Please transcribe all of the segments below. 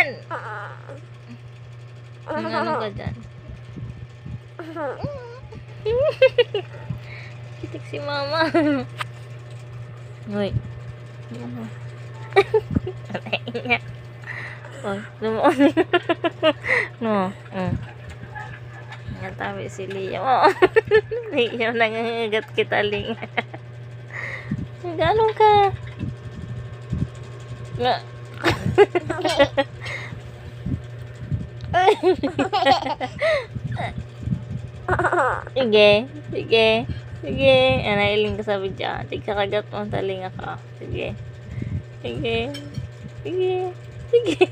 dyan! Ano ka dyan? Kitik si mama. Uy. Alay niya. Uy, lumuon. No. Natabi si Liam. Oh. Liam, nangangagat kita, Ling. Galong ka. Nga. Sige. Sige. Sige. Anailing ka sabi dyan. Tigkakagat mo ang taling ako. Sige. Sige. Sige. Sige.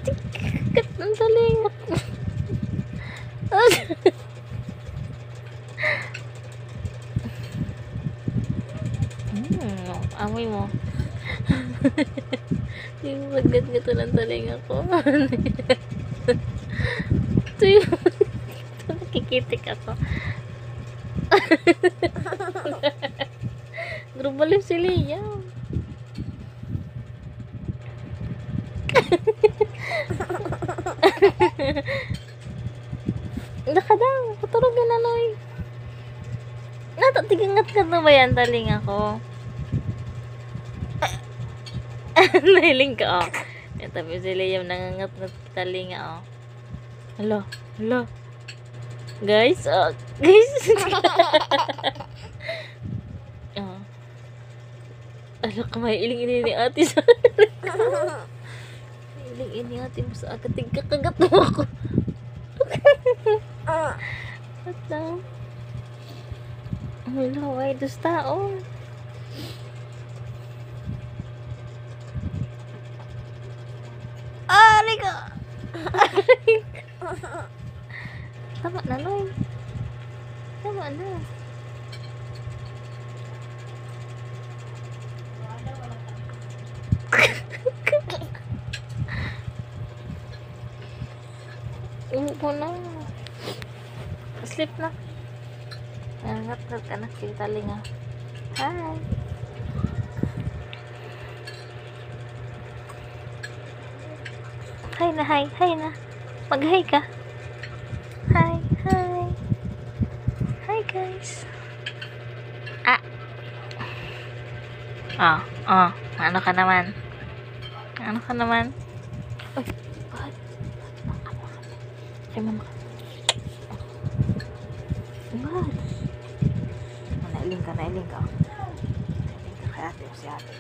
Tigkakat ng taling ako. Amoy mo. Yung magat-gato ng taling ako. Ito yung nakikitik ako. Grubalim si Liam. Laka daw. Patulog yan, Aloy. Natatigangat-gat na ba yan, taling ako? Nahiling ka, oh. Tabi si Liam, nangangat-ngat talinga, oh. Hala, hala. Guys, guys. Oh. Ala ka, may iling-iling ni ate sa iling-iling ni ate mo sa agating kakagat mo ako. What the? Hala, why dos tao? Liga! Tama na, Loy. Tama na. Umupo na. Sleep na. Nangat-ngat ka na. Kita linga. Hi. Hi na, hi. Hi na. Mag-hi ka. Hi, hi. Hi, guys. Ano ka naman? Ano ka naman? Uy, bakit? Ay, mama. Bakit? Nailing ka. Nailing ka kay ate o si ate.